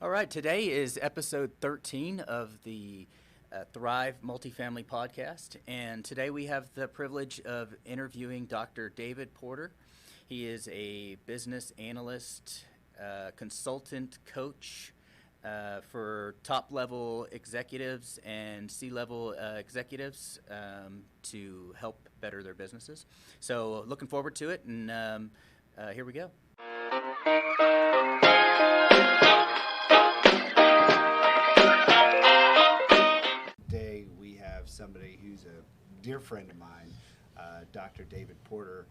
All right, today is episode 13 of the Thrive Multifamily Podcast, and today we have the privilege of interviewing Dr. David Porter. He is a business analyst, consultant, coach for top-level executives and C-level executives to help better their businesses. So looking forward to it, and here we go. Today we have somebody who's a dear friend of mine, Dr. David Porter,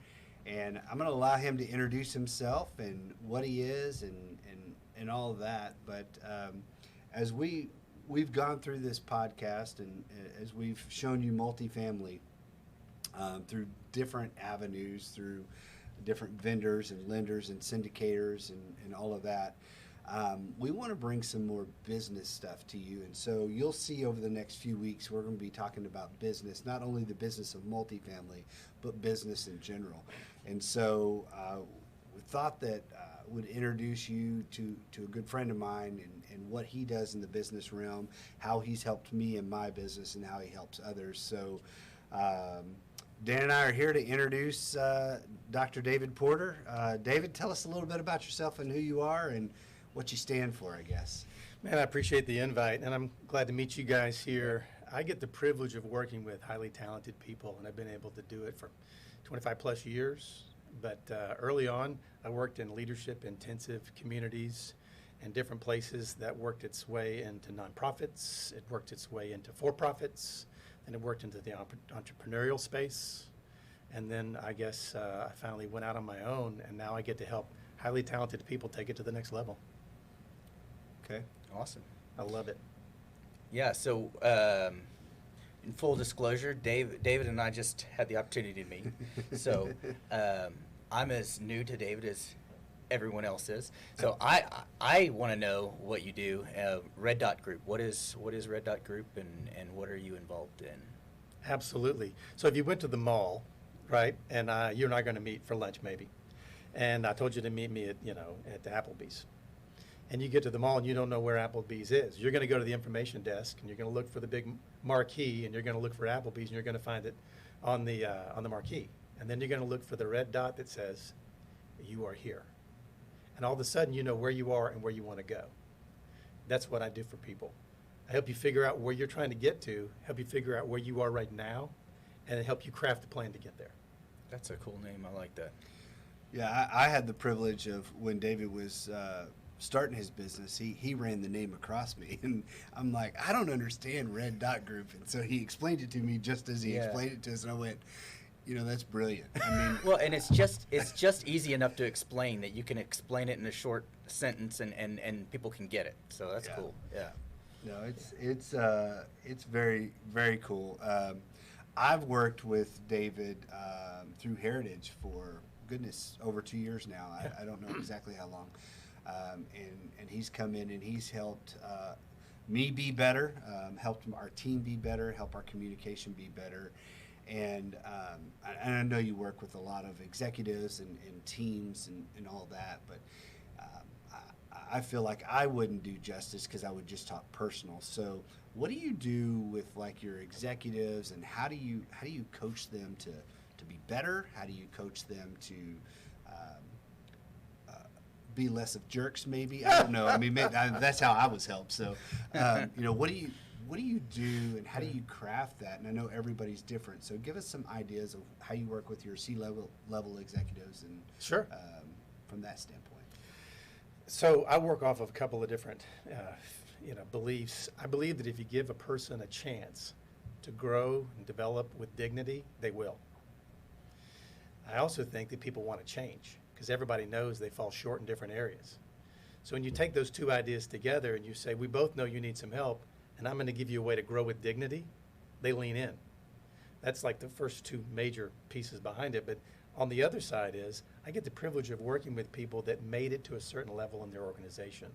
and I'm going to allow him to introduce himself and what he is and all of that. But as we've gone through this podcast and as we've shown you multifamily through different avenues, through different vendors and lenders and syndicators and all of that, we want to bring some more business stuff to you. And so you'll see over the next few weeks, we're going to be talking about business, not only the business of multifamily, but business in general. And so we thought that would introduce you to a good friend of mine and what he does in the business realm, how he's helped me in my business and how he helps others. So Dan and I are here to introduce Dr. David Porter. David, tell us a little bit about yourself and who you are and what you stand for, I guess. Man, I appreciate the invite, and I'm glad to meet you guys here. I get the privilege of working with highly talented people, and I've been able to do it for 25 plus years. But early on, I worked in leadership-intensive communities and different places that worked its way into nonprofits. It worked its way into for-profits, and it worked into the entrepreneurial space. And then I guess I finally went out on my own, and now I get to help highly talented people take it to the next level. Okay. Awesome. I love it. Yeah, so in full disclosure, David and I just had the opportunity to meet. So I'm as new to David as everyone else is. So I want to know what you do. Red Dot Group. What is Red Dot Group, and what are you involved in? Absolutely. So if you went to the mall, right, and you and I are going to meet for lunch maybe, and I told you to meet me at the Applebee's, and you get to the mall and you don't know where Applebee's is, you're going to go to the information desk and you're going to look for the big marquee and you're going to look for Applebee's and you're going to find it on the marquee, and then you're going to look for the red dot that says you are here, and all of a sudden you know where you are and where you want to go. That's what I do for people. I help you figure out where you're trying to get to, help you figure out where you are right now, and help you craft a plan to get there. That's a cool name. I like that. Yeah, I had the privilege of when David was starting his business, he ran the name across me, and I'm like, I don't understand Red Dot Group, and so he explained it to me just as he explained it to us, and I went, that's brilliant. I mean, well, and it's just easy enough to explain that you can explain it in a short sentence, and people can get it. So that's cool. Yeah. No, it's very, very cool. I've worked with David through Heritage for goodness over 2 years now. I don't know exactly how long. And he's come in and he's helped me be better, helped our team be better, help our communication be better. And I know you work with a lot of executives and teams and all that, but I feel like I wouldn't do justice because I would just talk personal. So what do you do with like your executives, and how do you coach them to be better? How do you coach them to be less of jerks, maybe? I don't know. I mean, maybe, that's how I was helped. So, what do you do, and how do you craft that? And I know everybody's different. So give us some ideas of how you work with your C-level executives and Sure. From that standpoint. So I work off of a couple of different beliefs. I believe that if you give a person a chance to grow and develop with dignity, they will. I also think that people want to change because everybody knows they fall short in different areas. So when you take those two ideas together and you say, we both know you need some help, and I'm going to give you a way to grow with dignity, they lean in. That's like the first two major pieces behind it. But on the other side is, I get the privilege of working with people that made it to a certain level in their organization.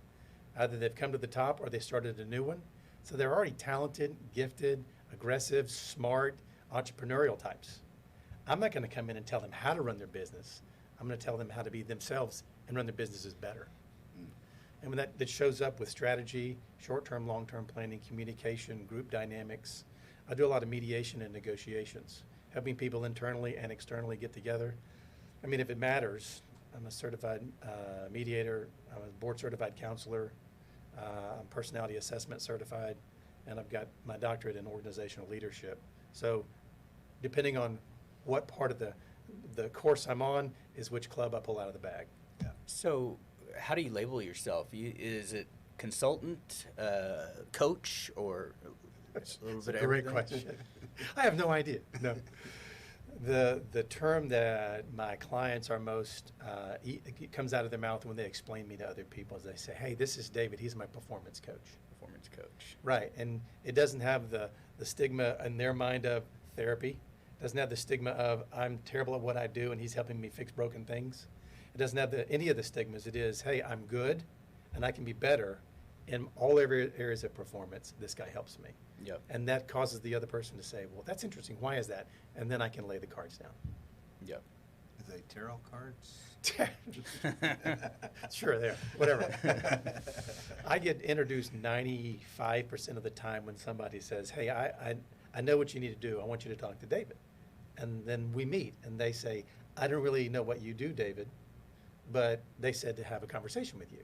Either they've come to the top or they started a new one. So they're already talented, gifted, aggressive, smart, entrepreneurial types. I'm not going to come in and tell them how to run their business. I'm going to tell them how to be themselves and run their businesses better. And when that shows up with strategy, short-term, long-term planning, communication, group dynamics. I do a lot of mediation and negotiations, helping people internally and externally get together. I mean, if it matters, I'm a certified mediator, I'm a board-certified counselor, I'm personality assessment certified, and I've got my doctorate in organizational leadership. So depending on what part of the course I'm on is which club I pull out of the bag. Yeah. So, how do you label yourself? Is it consultant, coach, or a little It's bit a of great everything? question. I have no idea. No. The term that my clients are most, it comes out of their mouth when they explain me to other people, is they say, hey, this is David, he's my performance coach. Performance coach. Right, and it doesn't have the stigma in their mind of therapy. It doesn't have the stigma of I'm terrible at what I do and he's helping me fix broken things. It doesn't have any of the stigmas. It is, hey, I'm good and I can be better in all areas of performance. This guy helps me. Yep. And that causes the other person to say, well, that's interesting. Why is that? And then I can lay the cards down. Yep. Are they tarot cards? Sure, there, whatever. I get introduced 95% of the time when somebody says, hey, I know what you need to do. I want you to talk to David. And then we meet and they say, I don't really know what you do, David, but they said to have a conversation with you.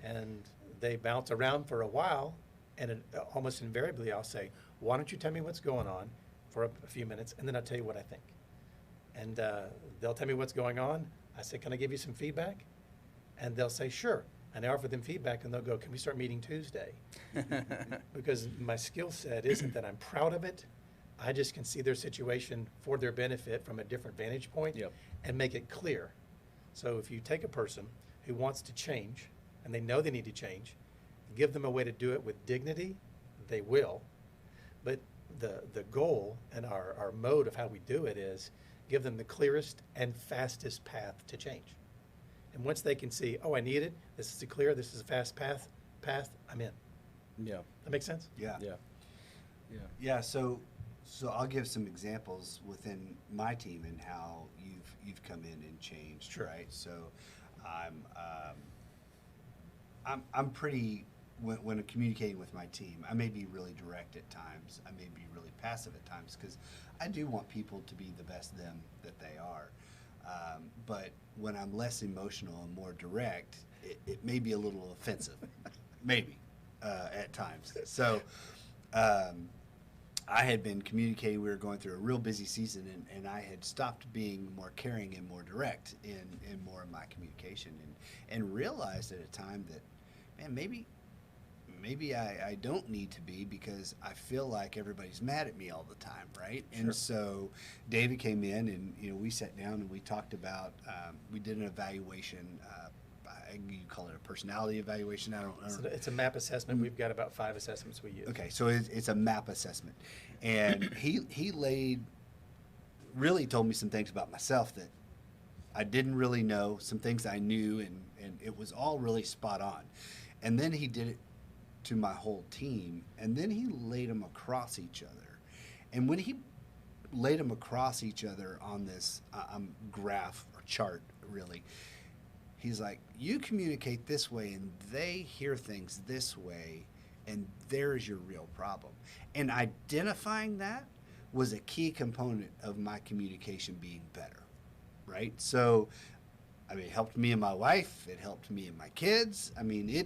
And they bounce around for a while, and almost invariably I'll say, why don't you tell me what's going on for a few minutes, and then I'll tell you what I think. And they'll tell me what's going on. I say, can I give you some feedback? And they'll say, sure. And I offer them feedback, and they'll go, can we start meeting Tuesday? Because my skill set isn't that I'm proud of it. I just can see their situation for their benefit from a different vantage point. Yep. And make it clear. So if you take a person who wants to change, and they know they need to change, give them a way to do it with dignity, they will. But the goal and our mode of how we do it is give them the clearest and fastest path to change. And once they can see, oh, I need it, this is a clear, this is a fast path, I'm in. Yeah. That makes sense? Yeah. Yeah. Yeah. Yeah, so I'll give some examples within my team and how you've come in and changed, Sure. right? So I'm pretty when communicating with my team, I may be really direct at times. I may be really passive at times because I do want people to be the best them that they are. But when I'm less emotional and more direct, it may be a little offensive, maybe at times. So I had been communicating. We were going through a real busy season, and I had stopped being more caring and more direct in more of my communication, and realized at a time that, man, maybe I don't need to be because I feel like everybody's mad at me all the time, right? Sure. And so David came in, and we sat down and we talked about. We did an evaluation. You call it a personality evaluation. I don't know. It's a map assessment. We've got about 5 assessments we use. Okay, so it's a map assessment, and he really told me some things about myself that I didn't really know, some things I knew, and it was all really spot on. And then he did it to my whole team, and then he laid them across each other. And when he laid them across each other on this graph or chart, really, he's like, you communicate this way, and they hear things this way, and there's your real problem. And identifying that was a key component of my communication being better, right? So, I mean, it helped me and my wife. It helped me and my kids. I mean,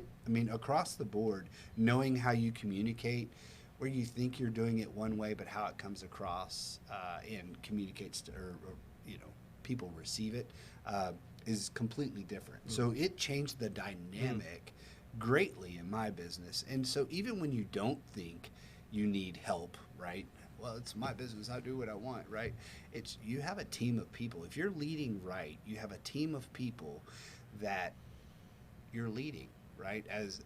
across the board, knowing how you communicate, where you think you're doing it one way, but how it comes across and communicates to, or people receive it, is completely different. Mm. So it changed the dynamic greatly in my business. And so even when you don't think you need help, right? Well, it's my business. I do what I want, right? It's you have a team of people. If you're leading right, you have a team of people that you're leading, right? As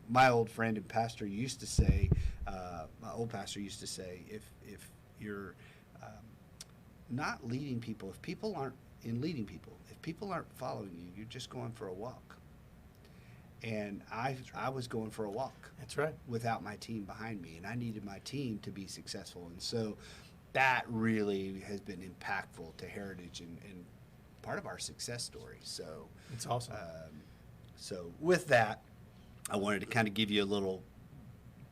my old friend and pastor used to say, my old pastor used to say, if you're not leading people, if people aren't following you, you're just going for a walk. And I was going for a walk. That's right. Without my team behind me, and I needed my team to be successful. And so that really has been impactful to Heritage and part of our success story. So it's awesome. So with that, I wanted to kind of give you a little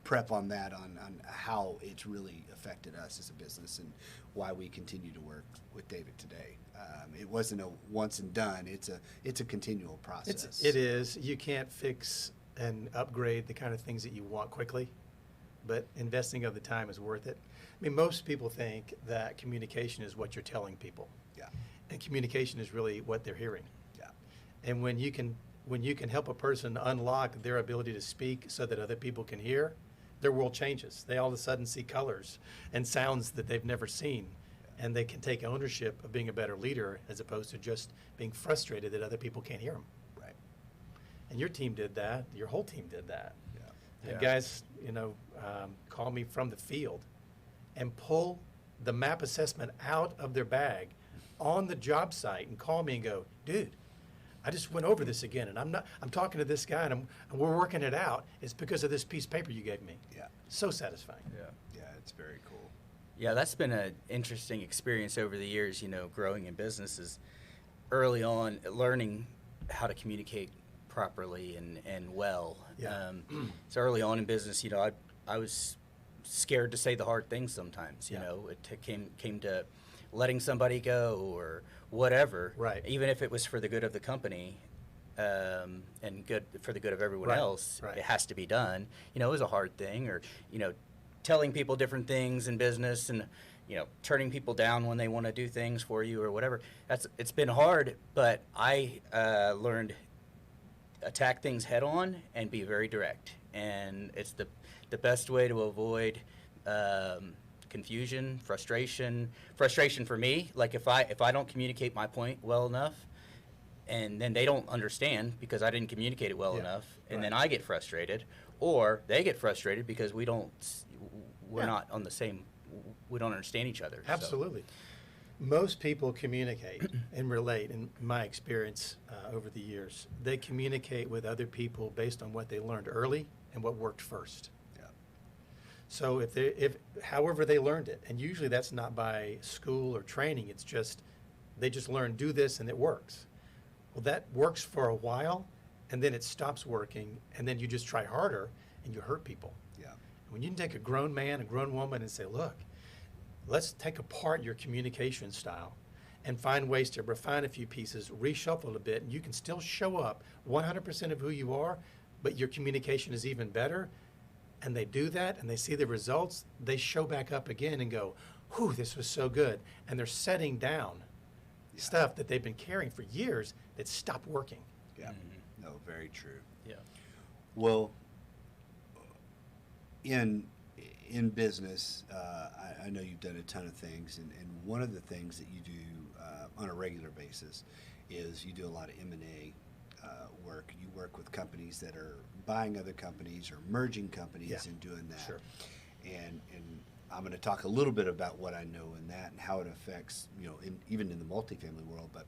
prep on that, on how it's really affected us as a business and why we continue to work with David today. It wasn't a once and done. It's a continual process. It is. You can't fix and upgrade the kind of things that you want quickly, but investing of the time is worth it. I mean, most people think that communication is what you're telling people. Yeah. And communication is really what they're hearing. Yeah. And when you can help a person unlock their ability to speak so that other people can hear, their world changes. They all of a sudden see colors and sounds that they've never seen. And they can take ownership of being a better leader as opposed to just being frustrated that other people can't hear them. Right. And your team did that. Your whole team did that. Yeah. And guys, call me from the field and pull the map assessment out of their bag on the job site and call me and go, dude, I just went over this again, and I'm talking to this guy, and we're working it out. It's because of this piece of paper you gave me. Yeah. So satisfying. Yeah, it's very cool. Yeah, that's been an interesting experience over the years, growing in businesses. Early on, learning how to communicate properly and well. Yeah. So early on in business, I was scared to say the hard things sometimes. Yeah. It came to letting somebody go or whatever. Right. Even if it was for the good of the company, and good for the good of everyone Right, else, right. it has to be done. It was a hard thing, or telling people different things in business, and turning people down when they want to do things for you or whatever. It's been hard, but I learned attack things head on and be very direct, and it's the best way to avoid confusion, frustration for me. Like if I don't communicate my point well enough, and then they don't understand because I didn't communicate it well Yeah, enough, and right. then I get frustrated, or they get frustrated because we're Yeah. not on the same, we don't understand each other. So. Absolutely. Most people communicate and relate, in my experience over the years. They communicate with other people based on what they learned early and what worked first. Yeah. So if however they learned it, and usually that's not by school or training, it's just they just learn, do this and it works. Well, that works for a while, and then it stops working, and then you just try harder and you hurt people. Yeah. When you can take a grown man, a grown woman, and say, look, let's take apart your communication style and find ways to refine a few pieces, reshuffle a bit, and you can still show up 100% of who you are, but your communication is even better. And they do that, and they see the results, they show back up again and go, whew, this was so good. And they're setting down stuff that they've been carrying for years that stopped working. Yeah. Mm-hmm. No, very true. Yeah. Well, in business, I know you've done a ton of things, and one of the things that you do on a regular basis is you do a lot of M&A work. You work with companies that are buying other companies or merging companies Yeah. and doing that. Sure. And I'm going to talk a little bit about what I know in that and how it affects, even in the multifamily world. But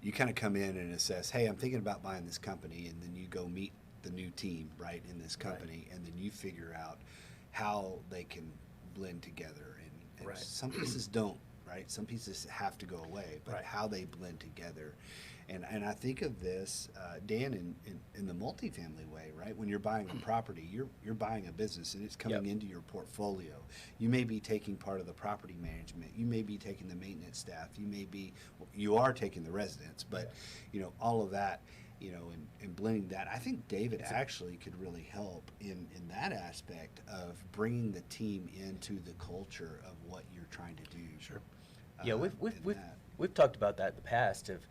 you kind of come in and assess, hey, I'm thinking about buying this company, and then you go meet the new team, right, in this company, and then you figure out how they can blend together. And Right. some pieces don't, right? Some pieces have to go away, but Right. how they blend together. And I think of this, Dan, in the multifamily way, right? When you're buying a property, you're buying a business, and it's coming Yep. into your portfolio. You may be taking part of the property management. You may be taking the maintenance staff. You are taking the residents, but all of that, and blending that. I think David actually could really help in that aspect of bringing the team into the culture of what you're trying to do. Sure. Yeah, in we've that. we've talked about that in the past. Of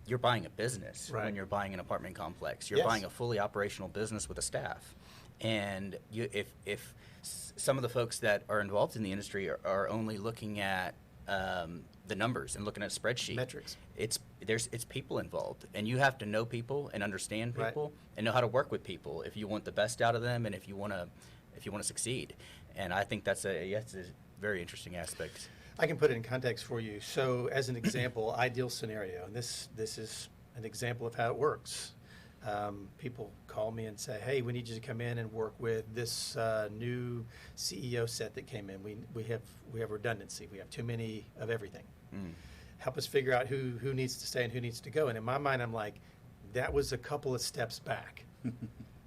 you're buying a business Right. when you're buying an apartment complex. You're Yes. buying a fully operational business with a staff, and if some of the folks that are involved in the industry are only looking at the numbers and looking at a spreadsheet, Metrics. it's people involved, and you have to know people and understand Right. people and know how to work with people if you want the best out of them and if you want to succeed. And I think that's a very interesting aspect. I can put it in context for you. So as an example, ideal scenario, and this is an example of how it works. People call me and say, hey, we need you to come in and work with this new CEO set that came in. We have redundancy. We have too many of everything. help us figure out who needs to stay and who needs to go. And in my mind, I'm like, that was a couple of steps back.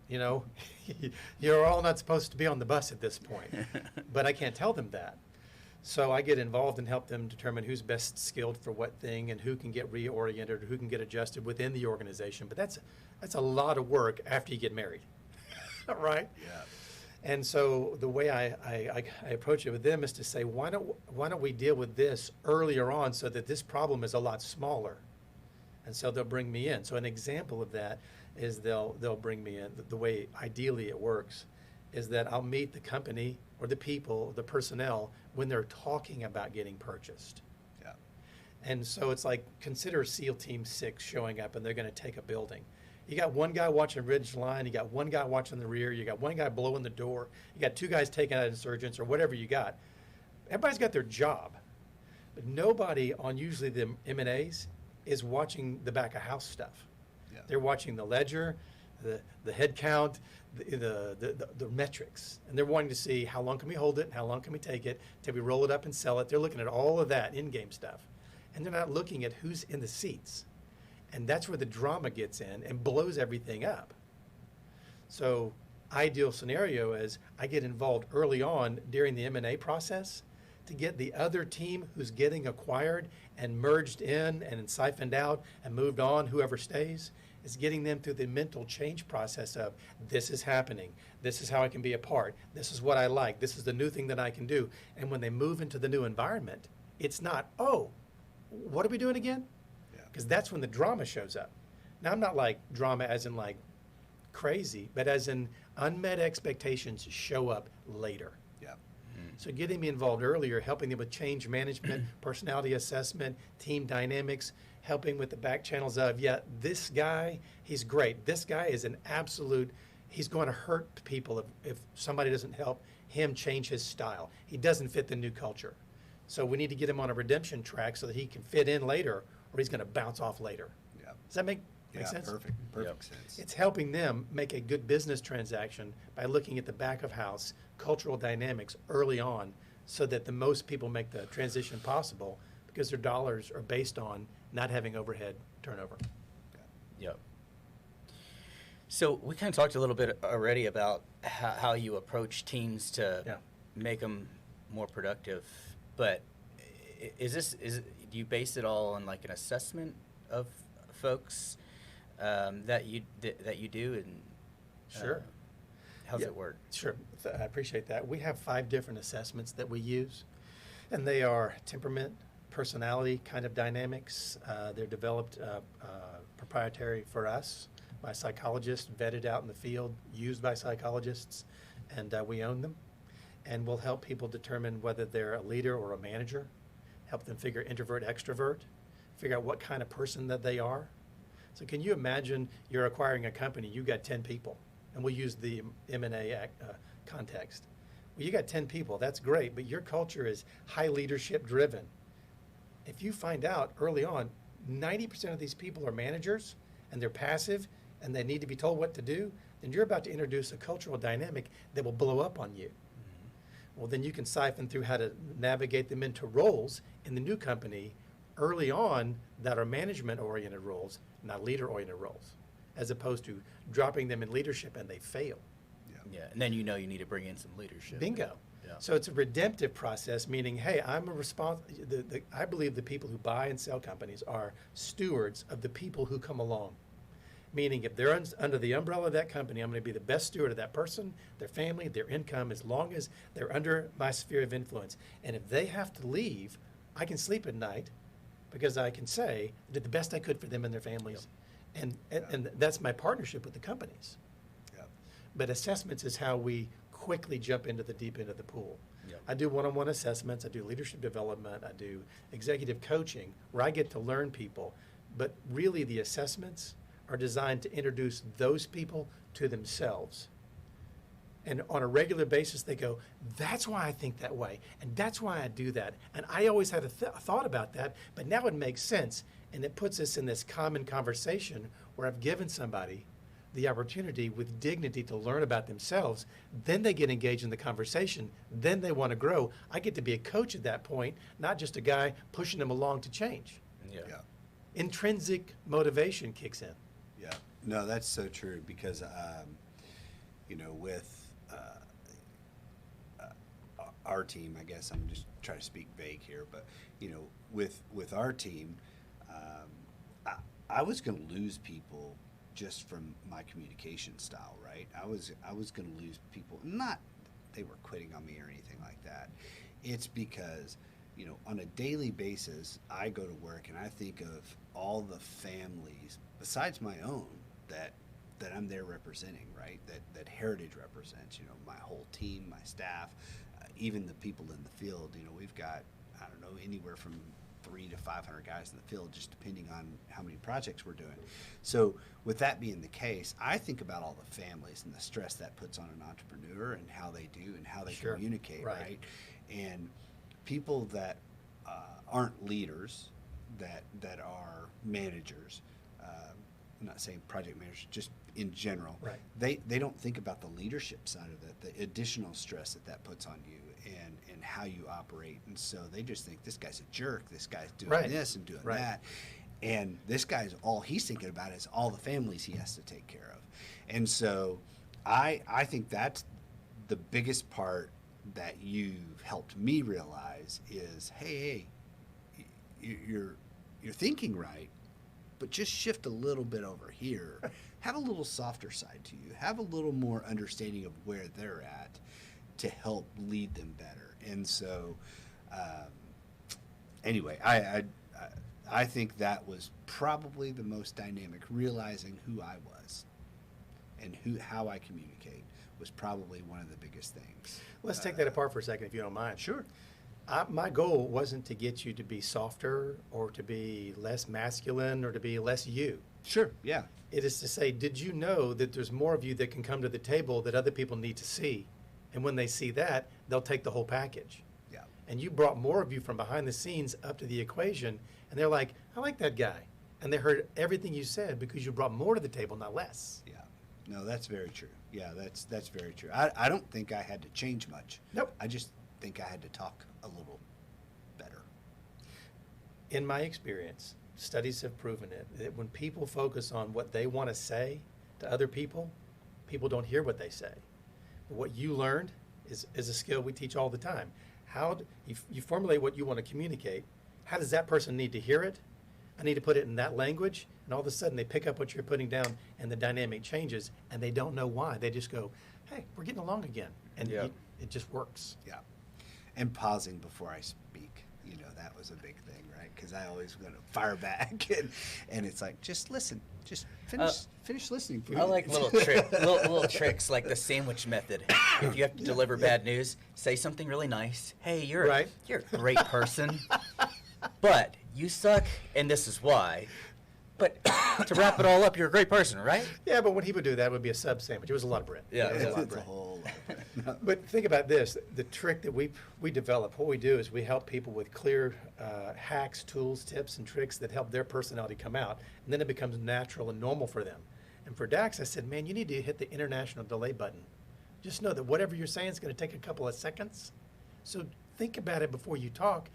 You know, you're all not supposed to be on the bus at this point, but I can't tell them that. So I get involved and help them determine who's best skilled for what thing and who can get reoriented or who can get adjusted within the organization. But that's a lot of work after you get married, right? Yeah. And so the way I approach it with them is to say, why don't we deal with this earlier on so that this problem is a lot smaller? And so they'll bring me in. So an example of that is they'll bring me in. The way ideally it works is that I'll meet the company or the people, the personnel, when they're talking about getting purchased. Yeah. And so it's like, consider SEAL Team 6 showing up and they're going to take a building. You got one guy watching ridge line, you got one guy watching the rear, you got one guy blowing the door, you got two guys taking out insurgents or whatever you got. Everybody's got their job, but nobody on usually the M&As is watching the back of house stuff. Yeah. They're watching the ledger, the head count, the metrics, and they're wanting to see how long can we hold it and how long can we take it till we roll it up and sell it. They're looking at all of that in-game stuff, and they're not looking at who's in the seats. And that's where the drama gets in and blows everything up. So ideal scenario is I get involved early on during the M&A process to get the other team who's getting acquired and merged in and siphoned out and moved on, whoever stays, is getting them through the mental change process of this is happening, this is how I can be a part, this is what I like, this is the new thing that I can do. And when they move into the new environment, it's not, oh, what are we doing again? Because that's when the drama shows up. Now, I'm not like drama as in like crazy, but as in unmet expectations show up later. Yeah. So getting me involved earlier, helping them with change management, personality assessment, team dynamics, helping with the back channels of, yeah, this guy, he's great. This guy is an absolute, he's going to hurt people if somebody doesn't help him change his style. He doesn't fit the new culture. So we need to get him on a redemption track so that he can fit in later, or he's going to bounce off later. Yeah. Does that make sense? Perfect sense. It's helping them make a good business transaction by looking at the back of house cultural dynamics early on so that the most people make the transition possible because their dollars are based on not having overhead turnover. Yep. So we kind of talked a little bit already about how you approach teams to make them more productive, but do you base it all on like an assessment of folks that you do, and Sure. How's it work? Sure, I appreciate that. We have 5 different assessments that we use, and they are temperament, personality kind of dynamics. They're developed proprietary for us by psychologists, vetted out in the field, used by psychologists, and we own them. And we'll help people determine whether they're a leader or a manager, help them figure introvert, extrovert, figure out what kind of person that they are. So can you imagine you're acquiring a company, you got 10 people, and we'll use the M&A context. Well, you got 10 people, that's great, but your culture is high leadership driven. If you find out early on, 90% of these people are managers, and they're passive, and they need to be told what to do, then you're about to introduce a cultural dynamic that will blow up on you. Well, then you can siphon through how to navigate them into roles in the new company early on that are management-oriented roles, not leader-oriented roles, as opposed to dropping them in leadership and they fail. Yeah, and then you need to bring in some leadership. Bingo. Yeah. So it's a redemptive process, meaning, hey, I believe the people who buy and sell companies are stewards of the people who come along. Meaning if they're under the umbrella of that company, I'm going to be the best steward of that person, their family, their income, as long as they're under my sphere of influence. And if they have to leave, I can sleep at night because I can say I did the best I could for them and their families. Yep. And that's my partnership with the companies. Yep. But assessments is how we quickly jump into the deep end of the pool. Yep. I do one-on-one assessments, I do leadership development, I do executive coaching, where I get to learn people. But really the assessments are designed to introduce those people to themselves. And on a regular basis, they go, that's why I think that way, and that's why I do that. And I always had a thought about that, but now it makes sense. And it puts us in this common conversation where I've given somebody the opportunity with dignity to learn about themselves. Then they get engaged in the conversation. Then they want to grow. I get to be a coach at that point, not just a guy pushing them along to change. Yeah. Yeah. Intrinsic motivation kicks in. Yeah. No, that's so true because, with our team, I guess I'm just trying to speak vague here, but, with our team, I was going to lose people just from my communication style, right? I was going to lose people, not they were quitting on me or anything like that. It's because, on a daily basis, I go to work and I think of all the families besides my own that I'm there representing, right? That Heritage represents, my whole team, my staff, even the people in the field. We've got, I don't know, anywhere from 300 to 500 guys in the field, just depending on how many projects we're doing. So with that being the case, I think about all the families and the stress that puts on an entrepreneur and how they do and how they Sure. communicate, Right. right? And people that aren't leaders, that are managers, I'm not saying project managers, just in general, Right. They don't think about the leadership side of it, the additional stress that puts on you and how you operate. And so they just think this guy's a jerk, this guy's doing Right. this and doing Right. that. And this guy's, all he's thinking about is all the families he has to take care of. And so I think that's the biggest part that you've helped me realize is, hey, you're thinking right, but just shift a little bit over here. Have a little softer side to you. Have a little more understanding of where they're at to help lead them better. And so, anyway, I think that was probably the most dynamic. Realizing who I was and how I communicate was probably one of the biggest things. Let's take that apart for a second, if you don't mind. Sure. My goal wasn't to get you to be softer or to be less masculine or to be less you. Sure. Yeah. It is to say, did you know that there's more of you that can come to the table that other people need to see? And when they see that, they'll take the whole package. Yeah. And you brought more of you from behind the scenes up to the equation, and they're like, I like that guy. And they heard everything you said because you brought more to the table, not less. Yeah. No, that's very true. Yeah, that's very true. I don't think I had to change much. Nope. I just think I had to talk a little better. In my experience, studies have proven it, that when people focus on what they want to say to other people, people don't hear what they say. What you learned is a skill we teach all the time. You formulate what you want to communicate. How does that person need to hear it? I need to put it in that language, and all of a sudden they pick up what you're putting down, and the dynamic changes, and they don't know why. They just go, hey, we're getting along again. And Yeah. it just works. Yeah. And pausing before I speak, that was a big thing, right? Because I always want to fire back, and it's like, just listen, just finish listening. For I like little tricks like the sandwich method. If you have to deliver bad news, say something really nice. Hey, you're Right. you're a great person, but you suck, and this is why. But to wrap it all up, you're a great person, right? Yeah, but when he would do that, it would be a sub sandwich. It was a lot of bread. Yeah, It was a lot of It's a bread. whole lot of But think about this, the trick that we develop, what we do is we help people with clear hacks, tools, tips, and tricks that help their personality come out, and then it becomes natural and normal for them. And for Dax, I said, man, you need to hit the international delay button. Just know that whatever you're saying is going to take a couple of seconds. So think about it before you talk,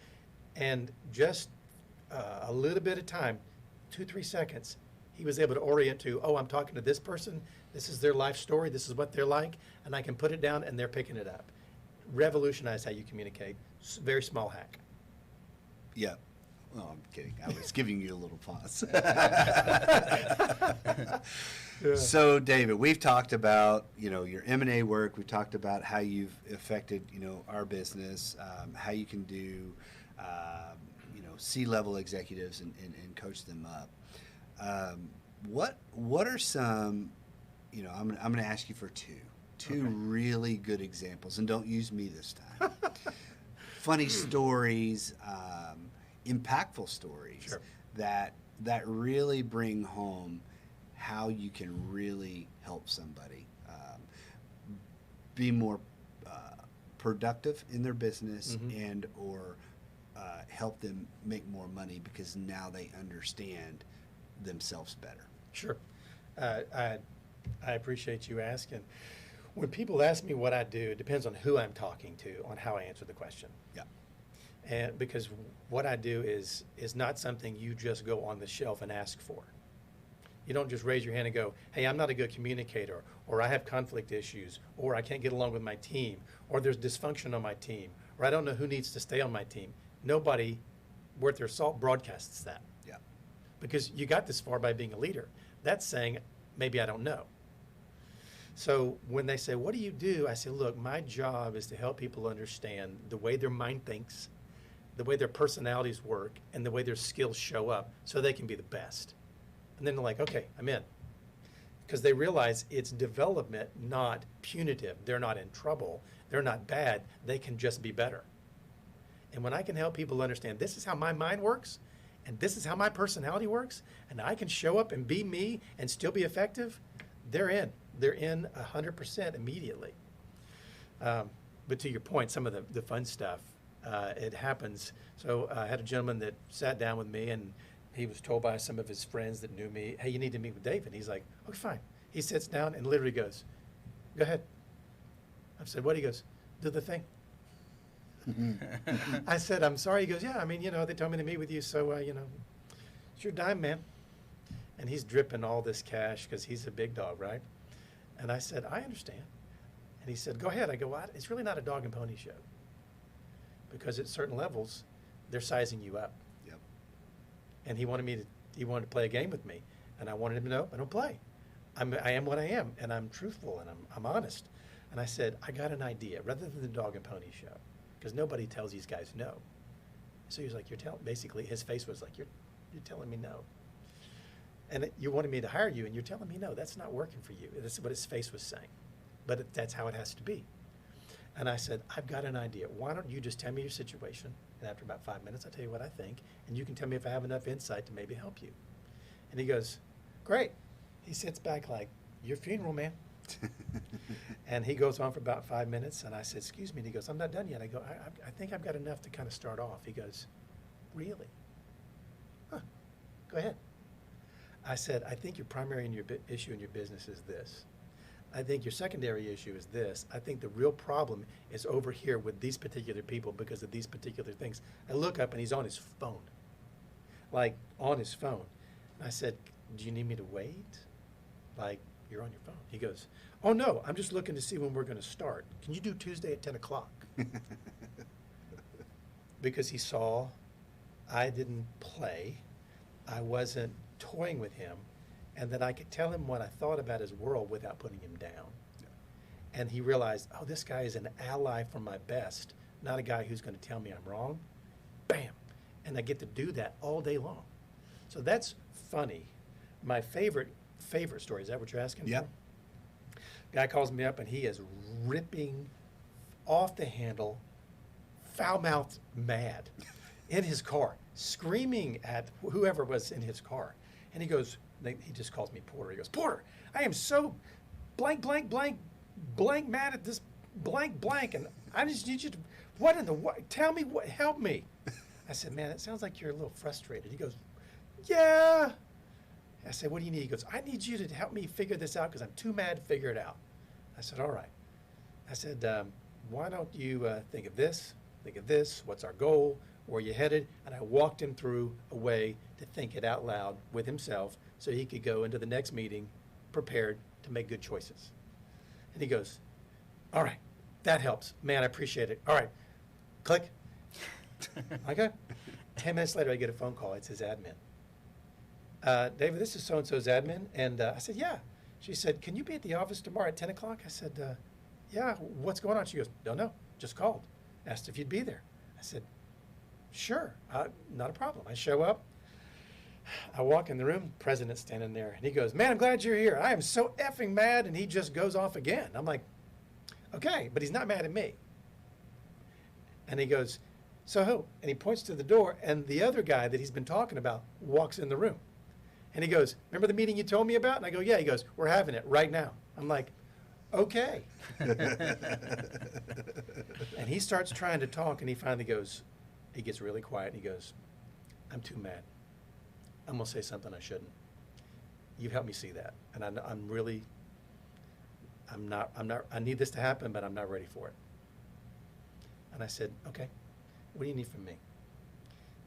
and just a little bit of time, 2-3 seconds, he was able to orient to, oh, I'm talking to this person, this is their life story, this is what they're like, and I can put it down and they're picking it up. Revolutionize how you communicate. Very small hack. Yeah. Oh, I'm kidding. I was giving you a little pause. So, David, we've talked about, your M&A work. We've talked about how you've affected, our business, how you can do, C-level executives and coach them up. What are some, I'm going to ask you for two really good examples, and don't use me this time. Funny stories, impactful stories Sure. that really bring home how you can really help somebody be more productive in their business and or help them make more money because now they understand themselves better. Sure. I appreciate you asking. When people ask me what I do, it depends on who I'm talking to, on how I answer the question. Yeah. And because what I do is not something you just go on the shelf and ask for. You don't just raise your hand and go, hey, I'm not a good communicator, or I have conflict issues, or I can't get along with my team, or there's dysfunction on my team, or I don't know who needs to stay on my team. Nobody worth their salt broadcasts that. Yeah. Because you got this far by being a leader. That's saying, maybe I don't know. So when they say, what do you do? I say, look, my job is to help people understand the way their mind thinks, the way their personalities work, and the way their skills show up so they can be the best. And then they're like, okay, I'm in. Because they realize it's development, not punitive. They're not in trouble. They're not bad. They can just be better. And when I can help people understand this is how my mind works, and this is how my personality works, and I can show up and be me and still be effective, they're in. They're in 100% immediately. But to your point, some of the fun stuff, it happens. So I had a gentleman that sat down with me, and he was told by some of his friends that knew me, hey, you need to meet with David. He's like, okay, fine. He sits down and literally goes, go ahead. I said, what? He goes, do the thing. I said, I'm sorry. He goes, yeah, I mean, they told me to meet with you, so, it's your dime, man. And he's dripping all this cash because he's a big dog, right? And I said, I understand. And he said, go ahead. I go, well, it's really not a dog and pony show. Because at certain levels, they're sizing you up. Yep. And he wanted to play a game with me. And I wanted him to know, I don't play. I am what I am, and I'm truthful, and I'm honest. And I said, I got an idea, rather than the dog and pony show, because nobody tells these guys no. So he was like, basically, his face was like, you're telling me no. And you wanted me to hire you, and you're telling me no, that's not working for you. That's what his face was saying. But that's how it has to be. And I said, I've got an idea. Why don't you just tell me your situation, and after about 5 minutes, I'll tell you what I think, and you can tell me if I have enough insight to maybe help you. And he goes, great. He sits back like, your funeral, man. And he goes on for about 5 minutes, and I said, excuse me, and he goes, I'm not done yet. I go, I think I've got enough to kind of start off. He goes, really? Huh, go ahead. I said, I think your primary issue in your business is this. I think your secondary issue is this. I think the real problem is over here with these particular people because of these particular things. I look up, and he's on his phone, like on his phone. And I said, do you need me to wait? Like, you're on your phone. He goes, oh, no, I'm just looking to see when we're going to start. Can you do Tuesday at 10 o'clock? Because he saw I didn't play. I wasn't toying with him, and that I could tell him what I thought about his world without putting him down. Yeah. And he realized, oh, this guy is an ally for my best, not a guy who's going to tell me I'm wrong. Bam. And I get to do that all day long. So that's funny. My favorite story, is that what you're asking Yep. for? Guy calls me up, and he is ripping off the handle, foul-mouthed mad in his car, screaming at whoever was in his car. And he goes, he just calls me Porter. He goes, Porter, I am so blank mad at this blank, and I just need you to, tell me what, help me. I said, man, it sounds like you're a little frustrated. He goes, yeah. I said, what do you need? He goes, I need you to help me figure this out because I'm too mad to figure it out. I said, all right. I said, why don't you think of this, what's our goal, where you headed? And I walked him through a way to think it out loud with himself so he could go into the next meeting prepared to make good choices. And he goes, all right, that helps. Man, I appreciate it. All right, click. Okay. 10 minutes later, I get a phone call. It's his admin. David, this is so-and-so's admin. And I said, yeah. She said, can you be at the office tomorrow at 10 o'clock? I said, yeah, what's going on? She goes, don't know, just called. Asked if you'd be there. I said, sure, not a problem. I show up. I walk in the room, president's standing there, and he goes, man, I'm glad you're here. I am so effing mad, and he just goes off again. I'm like, okay, but he's not mad at me. And he goes, so who? And he points to the door, and the other guy that he's been talking about walks in the room. And he goes, remember the meeting you told me about? And I go, yeah. He goes, we're having it right now. I'm like, okay. And he starts trying to talk, and he finally goes, he gets really quiet, and he goes, I'm too mad. I'm going to say something I shouldn't. You've helped me see that. And I need this to happen, but I'm not ready for it. And I said, okay. what do you need from me?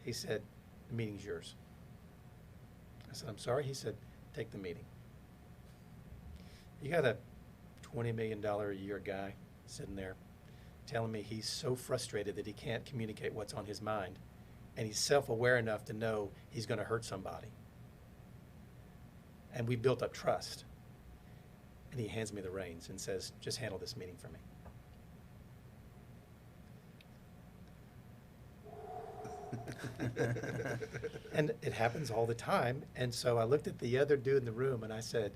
He said, the meeting's yours. I said, I'm sorry? He said, take the meeting. You got a $20 million a year guy sitting there telling me he's so frustrated that he can't communicate what's on his mind, and he's self-aware enough to know he's going to hurt somebody. And we built up trust. And he hands me the reins and says, just handle this meeting for me. And it happens all the time. And so I looked at the other dude in the room and I said,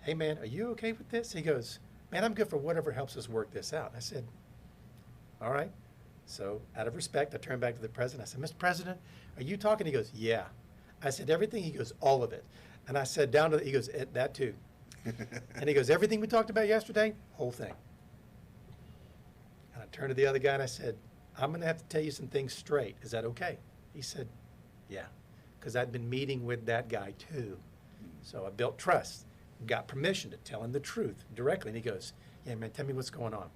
hey man, are you okay with this? He goes, man, I'm good for whatever helps us work this out. I said, all right. So out of respect, I turned back to the president. I said, Mr. President, are you talking? He goes, yeah. I said, everything? He goes, all of it. And I said, down to, he goes, that too. And he goes, everything we talked about yesterday, whole thing. And I turned to the other guy and I said, I'm going to have to tell you some things straight. Is that okay? He said, yeah, because I'd been meeting with that guy too. So I built trust, got permission to tell him the truth directly. And he goes, yeah, man, tell me what's going on.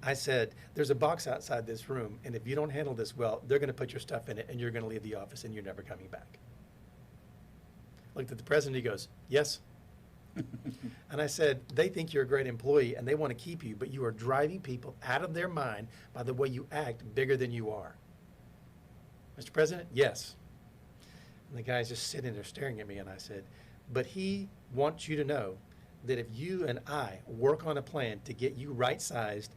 I said, there's a box outside this room, and if you don't handle this well, they're going to put your stuff in it, and you're going to leave the office, and you're never coming back. Looked at the president, he goes, yes. And I said, they think you're a great employee, and they want to keep you, but you are driving people out of their mind by the way you act bigger than you are. Mr. President, yes. And the guy's just sitting there staring at me, and I said, but he wants you to know that if you and I work on a plan to get you right-sized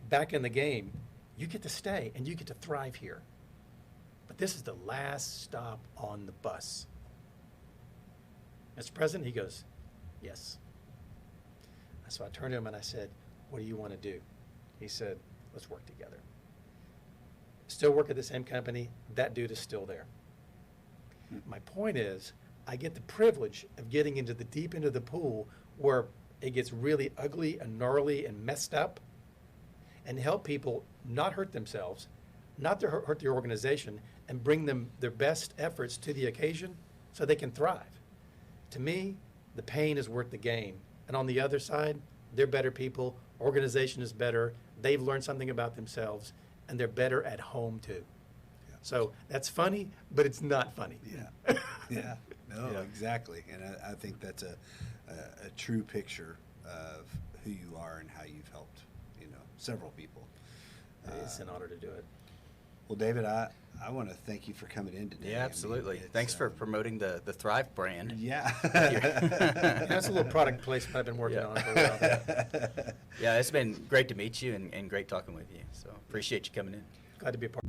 back in the game, you get to stay and you get to thrive here. But this is the last stop on the bus. Mr. President, he goes, yes. So I turned to him and I said, what do you want to do? He said, let's work together. Still work at the same company. That dude is still there. My point is, I get the privilege of getting into the deep end of the pool where it gets really ugly and gnarly and messed up, and help people not hurt themselves, not to hurt the organization, and bring them their best efforts to the occasion so they can thrive. To me, the pain is worth the gain. And on the other side, they're better people, organization is better, they've learned something about themselves, and they're better at home too. Yeah. So that's funny, but it's not funny. Yeah, yeah, no, Yeah. exactly. And I think that's a true picture of who you are and how you've helped, several people. It's an honor to do it. Well, David, I want to thank you for coming in today. Yeah, absolutely. Thanks for promoting the Thrive brand. Yeah. That's a little product placement I've been working on for a while. Yeah, it's been great to meet you and great talking with you. So appreciate you coming in. Glad to be a part.